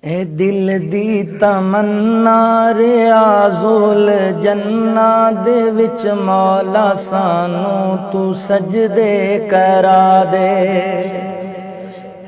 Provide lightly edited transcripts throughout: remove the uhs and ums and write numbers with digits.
اے دل دی تمنا ریاضل جنہ دے وچ مولا سانو تو سجدے کرا دے،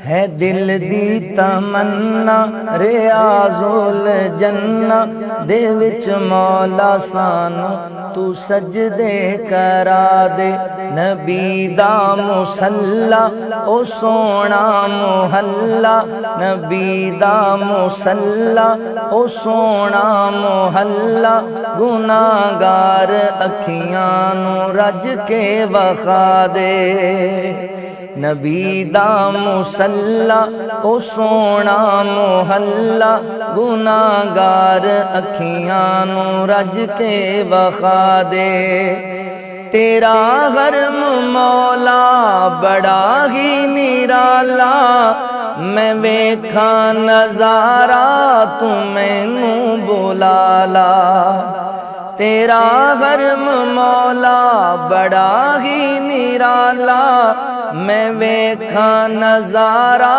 ہے دل دی تمنا ریاضل جنہ دے وچ مولا سانو تو سجدے کرا دے، نبی دا مصلا او سونا محلہ، نبی دا مصلا او سونا محلہ، گناہگار اکھیاں نو رج کے وخا دے، نبی دا مصلا او سونا محلہ، گناہگار اکھیاں نو رج کے وخا دے، تیرا حرم مولا بڑا ہی نرالا، میں ویکھاں نظارہ تو مینوں بلا لا، تیرا حرم مولا بڑا ہی نرالا، میں ویکھاں نظارہ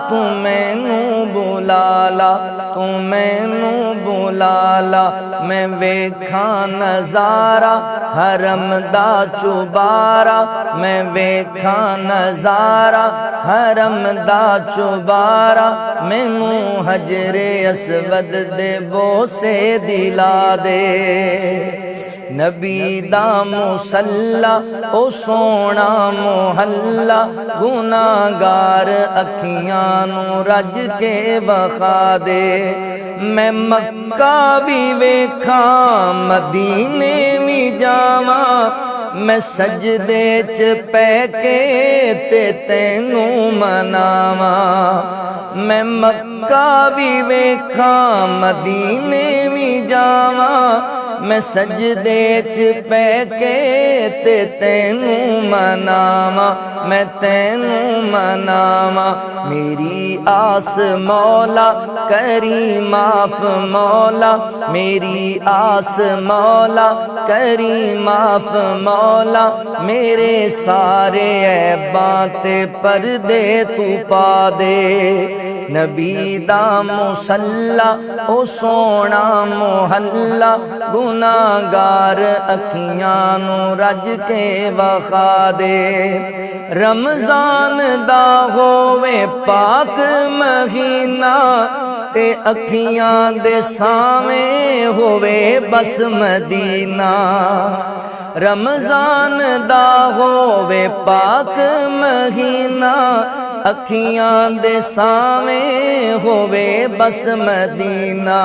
تو مینوں بلا لا، تو مینوں بلا لا، میں ویکھاں نظارہ حرم دا چوبارہ، میں ویکھاں نظارہ حرم دا چوبارہ، مینوں حجر اسود دے بوسے دلا دے، نبی دا مصلا او سونا محلہ، گناہگار اکھیاں نو رج کے وخا دے، میں مکہ بھی ویکھاں مدینے بھی جاواں، میں سجدے چ پے کے تے تینوں مناواں، میں مکہ بھی ویکھاں مدینے بھی جاواں، میں سجدے چ پے کے تے تینوں مناواں، میں تینوں مناواں، میری آس مولا کری معاف مولا، میری آس مولا کری معاف مولا، میرے سارے عیباں تے پردے تو پا دے، نبی دا مصلا او سونا محلہ، گناہگار اکھیاں نو رج کے وخا دے، رمضان دا ہووے پاک مہینہ تے اکھیاں دے سامیں ہووے بس مدینہ، رمضان دا ہووے پاک مہینہ، اکھیاں دے سامیں ہووے بس مدینہ،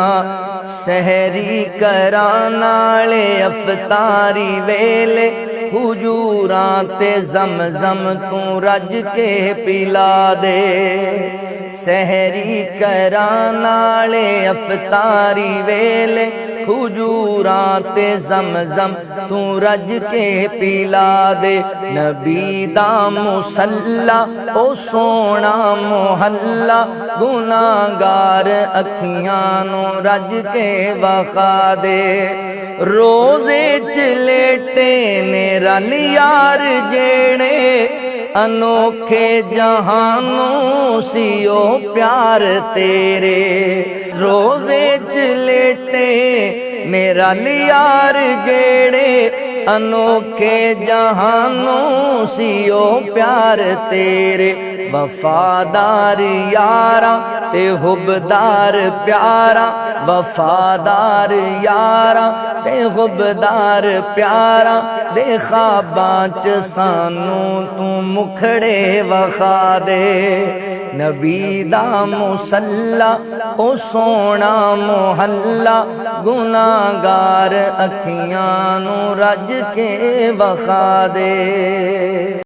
سحری کران والے افطاری ویلے کھجوراں تے زمزم تو رج کے پلا دے، سحری کران والے افطاری ویلے کھجوراں تے زمزم تو رج کے پلا دے، نبی دا مصلا او سونا محلہ، گناہگار اکھیاں نو رج کے وخا دے، روزے چ لیٹے نے رل یار جیڑے، انوکھے جہانوں سیو پیار تیرے، روزے چ لیٹے میرا لیار جیڑے، انوکھے جہانوں سیو پیار تیرے، وفادار یاراں تے حبدار پیاراں، وفادار یاراں تے حبدار پیاراں، دے خواباں چ سانوں تو مکھڑے وخا دے، نبی دا مصلا او سونا محلہ، گناہگار اکھیاں نو رج کے وخا دے۔